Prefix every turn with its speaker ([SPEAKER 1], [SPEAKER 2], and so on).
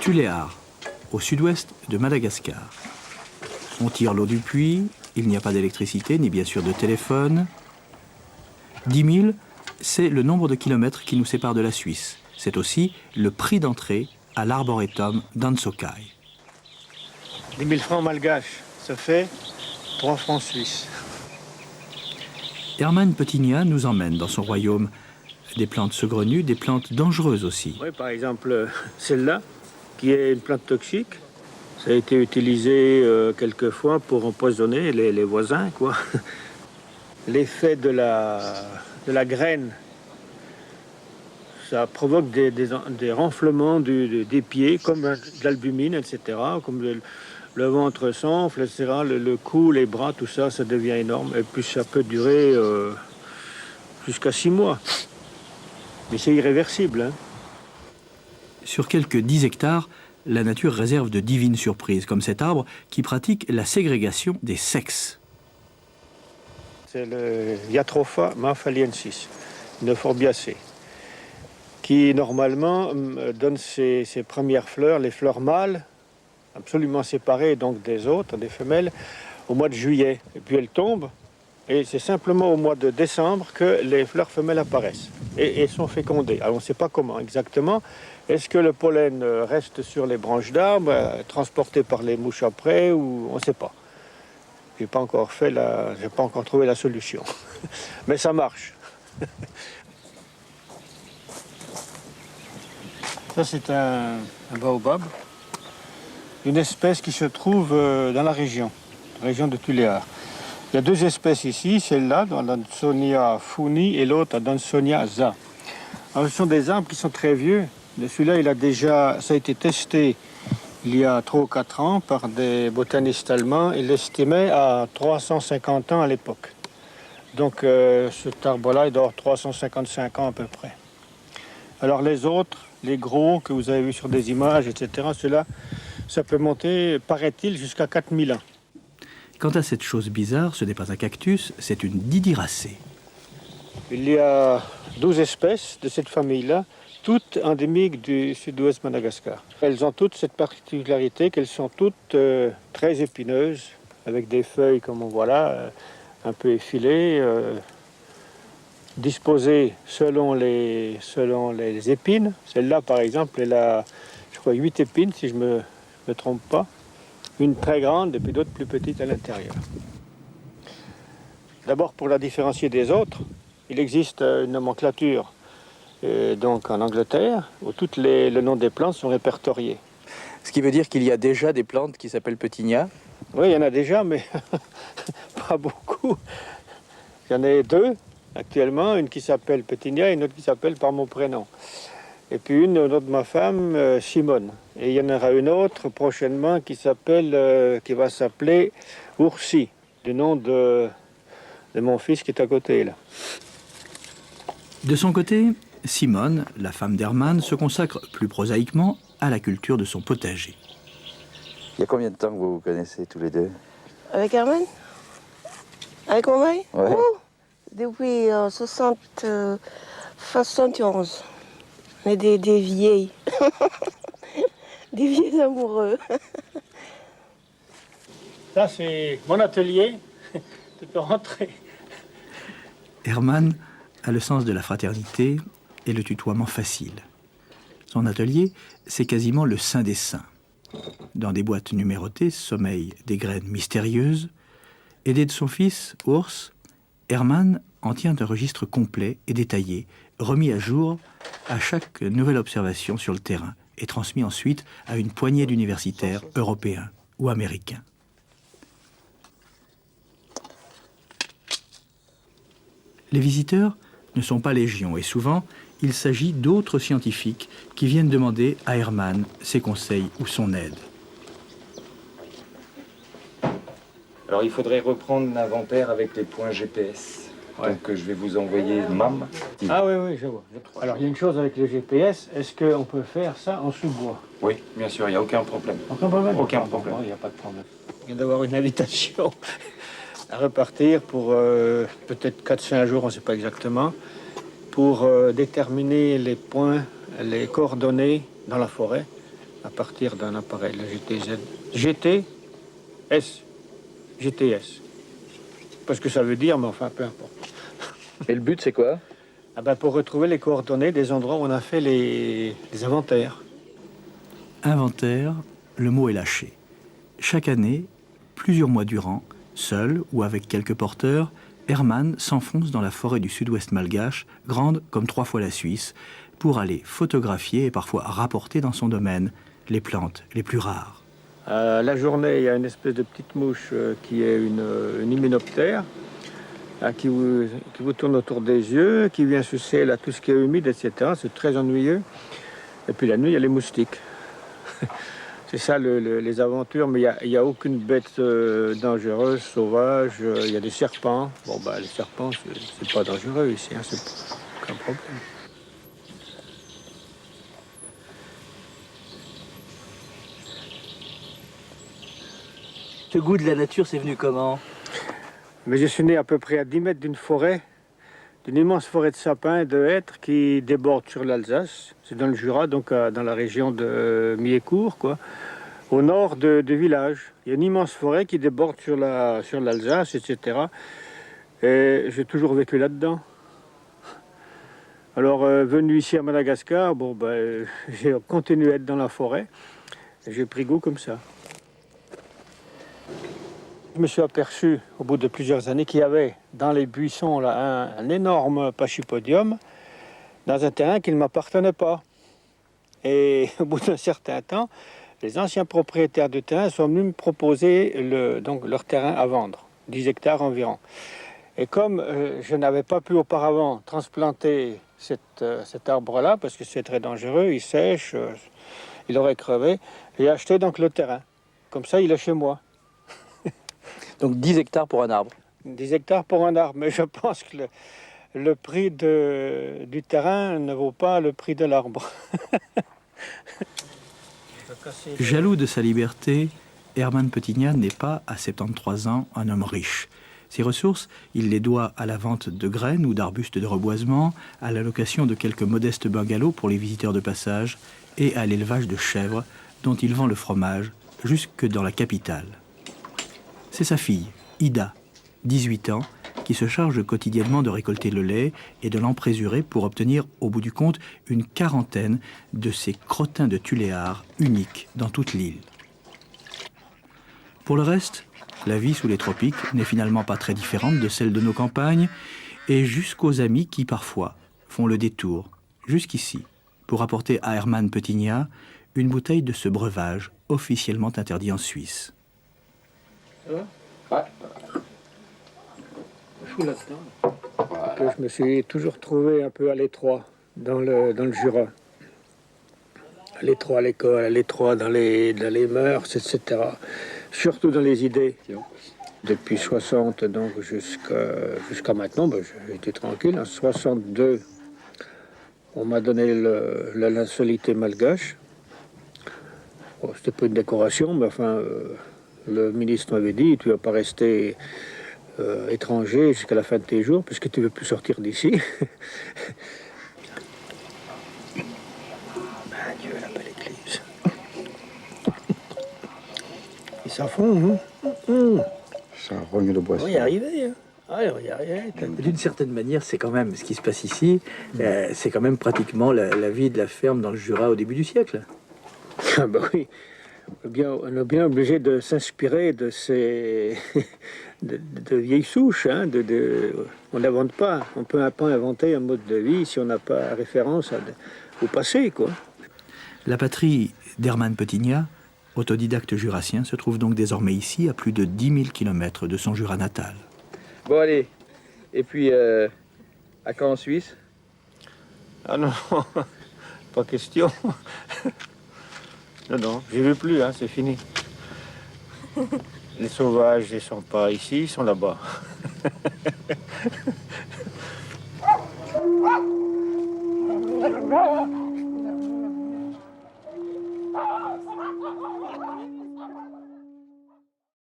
[SPEAKER 1] Tuléar, au sud-ouest de Madagascar. On tire l'eau du puits, il n'y a pas d'électricité, ni bien sûr de téléphone. 10 000, c'est le nombre de kilomètres qui nous sépare de la Suisse. C'est aussi le prix d'entrée à l'arboretum d'Ansokai.
[SPEAKER 2] 10 000 francs malgaches, ça fait 3 francs suisses.
[SPEAKER 1] Herman Petigna nous emmène dans son royaume. Des plantes saugrenues, des plantes dangereuses aussi.
[SPEAKER 2] Oui, par exemple, celle-là, qui est une plante toxique. Ça a été utilisé quelquefois pour empoisonner les voisins, quoi. L'effet de la graine, ça provoque des renflements des pieds, comme de l'albumine, etc. Comme le ventre s'enfle, etc. Le cou, les bras, tout ça, ça devient énorme. Et puis ça peut durer jusqu'à 6 mois. Mais c'est irréversible. Hein.
[SPEAKER 1] Sur quelques 10 hectares, la nature réserve de divines surprises, comme cet arbre qui pratique la ségrégation des sexes.
[SPEAKER 2] C'est le Jatropha maphaliensis, une forbiacée, qui normalement donne ses premières fleurs, les fleurs mâles, absolument séparées donc des autres, des femelles, au mois de juillet. Et puis elles tombent, et c'est simplement au mois de décembre que les fleurs femelles apparaissent et sont fécondées. Alors on ne sait pas comment exactement. Est-ce que le pollen reste sur les branches d'arbres, transporté par les mouches après, ou on ne sait pas. J'ai pas encore trouvé la solution. Mais ça marche. Ça, c'est un baobab, une espèce qui se trouve dans la région de Tuléar. Il y a 2 espèces ici, celle-là, dans Dansonia funi, et l'autre, Dansonia za. Alors, ce sont des arbres qui sont très vieux. Celui-là, ça a été testé il y a 3 ou 4 ans par des botanistes allemands. Ils l'estimaient à 350 ans à l'époque. Donc, cet arbre-là, il doit avoir 355 ans à peu près. Alors, les autres, les gros que vous avez vus sur des images, etc., ceux-là, ça peut monter, paraît-il, jusqu'à 4000 ans.
[SPEAKER 1] Quant à cette chose bizarre, ce n'est pas un cactus, c'est une didiracée.
[SPEAKER 2] Il y a 12 espèces de cette famille-là, toutes endémiques du sud-ouest Madagascar. Elles ont toutes cette particularité qu'elles sont toutes très épineuses, avec des feuilles comme on voit là, un peu effilées, disposées selon les épines. Celle-là, par exemple, elle a, je crois, 8 épines, si je ne me trompe pas. Une très grande et puis d'autres plus petites à l'intérieur. D'abord, pour la différencier des autres, il existe une nomenclature donc en Angleterre où le nom des plantes sont répertoriés.
[SPEAKER 3] Ce qui veut dire qu'il y a déjà des plantes qui s'appellent Petigna.
[SPEAKER 2] Oui, il y en a déjà, mais pas beaucoup. Il y en a 2 actuellement, une qui s'appelle Petigna et une autre qui s'appelle par mon prénom. Et puis une autre de ma femme, Simone. Et il y en aura une autre prochainement qui va s'appeler Oursi, du nom de mon fils qui est à côté là.
[SPEAKER 1] De son côté, Simone, la femme d'Herman, se consacre plus prosaïquement à la culture de son potager.
[SPEAKER 3] Il y a combien de temps que vous vous connaissez tous les deux?
[SPEAKER 4] Avec Herman? Avec mon mari?
[SPEAKER 3] Ouais.
[SPEAKER 4] Oh, depuis 71. On est des vieilles. Des vieilles amoureux.
[SPEAKER 2] Ça, c'est mon atelier. Tu peux rentrer.
[SPEAKER 1] Herman a le sens de la fraternité et le tutoiement facile. Son atelier, c'est quasiment le saint des saints. Dans des boîtes numérotées sommeillent des graines mystérieuses. Aidé de son fils, Ours, Herman en tient un registre complet et détaillé, remis à jour à chaque nouvelle observation sur le terrain et transmis ensuite à une poignée d'universitaires européens ou américains. Les visiteurs ne sont pas légion et souvent, il s'agit d'autres scientifiques qui viennent demander à Herman ses conseils ou son aide.
[SPEAKER 5] Alors il faudrait reprendre l'inventaire avec les points GPS.
[SPEAKER 2] Ouais.
[SPEAKER 5] Donc je vais vous envoyer MAM.
[SPEAKER 2] Ah oui, je vois. Alors il y a une chose avec le GPS, est-ce qu'on peut faire ça en sous-bois?
[SPEAKER 5] Oui, bien sûr, il n'y a aucun problème.
[SPEAKER 2] Aucun problème?
[SPEAKER 5] Aucun problème.
[SPEAKER 2] Il n'y a pas de problème. Il vient d'avoir une invitation à repartir pour peut-être 4-5 jours, on ne sait pas exactement, pour déterminer les points, les coordonnées dans la forêt à partir d'un appareil, la GTZ. GTS. Pas ce que ça veut dire, mais enfin, peu importe.
[SPEAKER 3] Et le but, c'est quoi?
[SPEAKER 2] Ah ben, pour retrouver les coordonnées des endroits où on a fait les inventaires.
[SPEAKER 1] Inventaire, le mot est lâché. Chaque année, plusieurs mois durant, seul ou avec quelques porteurs, Herman s'enfonce dans la forêt du sud-ouest malgache, grande comme 3 fois la Suisse, pour aller photographier et parfois rapporter dans son domaine les plantes les plus rares.
[SPEAKER 2] La journée, il y a une espèce de petite mouche qui est une hyménoptère, qui vous tourne autour des yeux, qui vient sucer là, tout ce qui est humide, etc. C'est très ennuyeux. Et puis la nuit, il y a les moustiques. C'est ça les aventures, mais il n'y a aucune bête dangereuse, sauvage. Il y a des serpents. Bon, bah, les serpents, c'est pas dangereux ici, hein, c'est aucun problème.
[SPEAKER 3] Ce goût de la nature, c'est venu comment?
[SPEAKER 2] Mais je suis né à peu près à 10 mètres d'une forêt, d'une immense forêt de sapins et de hêtres qui déborde sur l'Alsace. C'est dans le Jura, donc dans la région de Miécourt, quoi. Au nord du village. Il y a une immense forêt qui déborde sur l'Alsace, etc. Et j'ai toujours vécu là-dedans. Alors, venu ici à Madagascar, bon, ben, j'ai continué à être dans la forêt. Et j'ai pris goût comme ça. Je me suis aperçu, au bout de plusieurs années, qu'il y avait dans les buissons là, un énorme pachypodium dans un terrain qui ne m'appartenait pas. Et au bout d'un certain temps, les anciens propriétaires du terrain sont venus me proposer donc leur terrain à vendre, 10 hectares environ. Et comme je n'avais pas pu auparavant transplanter cet arbre-là, parce que c'est très dangereux, il sèche, il aurait crevé, j'ai acheté donc le terrain. Comme ça, il est chez moi.
[SPEAKER 3] Donc 10 hectares pour un arbre.
[SPEAKER 2] 10 hectares pour un arbre, mais je pense que le prix du terrain ne vaut pas le prix de l'arbre.
[SPEAKER 1] Jaloux de sa liberté, Herman Petigna n'est pas, à 73 ans, un homme riche. Ses ressources, il les doit à la vente de graines ou d'arbustes de reboisement, à la location de quelques modestes bungalows pour les visiteurs de passage et à l'élevage de chèvres dont il vend le fromage jusque dans la capitale. C'est sa fille, Ida, 18 ans, qui se charge quotidiennement de récolter le lait et de l'emprésurer pour obtenir, au bout du compte, une quarantaine de ces crottins de tuléar uniques dans toute l'île. Pour le reste, la vie sous les tropiques n'est finalement pas très différente de celle de nos campagnes, et jusqu'aux amis qui, parfois, font le détour, jusqu'ici, pour apporter à Herman Petigna une bouteille de ce breuvage officiellement interdit en Suisse.
[SPEAKER 2] Ça va? Ouais. Je suis là-dedans. Voilà. Je me suis toujours trouvé un peu à l'étroit dans le Jura. À l'étroit à l'école, à l'étroit dans les mœurs, etc. Surtout dans les idées. Depuis 60 donc jusqu'à maintenant, ben, j'étais tranquille. En 62, on m'a donné l'insolité malgache. Bon, c'était pas une décoration, mais enfin... le ministre m'avait dit, tu ne vas pas rester étranger jusqu'à la fin de tes jours, puisque tu ne veux plus sortir d'ici. Dieu, la belle éclipse. Ils s'en font, hein?
[SPEAKER 6] Ça rogne le bois.
[SPEAKER 2] On va y arriver, hein? Ah, on va y arriver.
[SPEAKER 3] D'une certaine manière, c'est quand même ce qui se passe ici, c'est quand même pratiquement la vie de la ferme dans le Jura au début du siècle.
[SPEAKER 2] Ah bah oui. On est bien obligé de s'inspirer de ces de vieilles souches. Hein, on n'invente pas. On ne peut pas inventer un mode de vie si on n'a pas référence au passé, quoi.
[SPEAKER 1] La patrie d'Herman Petigna, autodidacte jurassien, se trouve donc désormais ici, à plus de 10 000 km de son Jura natal.
[SPEAKER 3] Bon, allez. Et puis, à quand en Suisse?
[SPEAKER 2] Ah non, pas question. Non, j'y vais plus, hein, c'est fini. Les sauvages, ils sont pas ici, ils sont là-bas.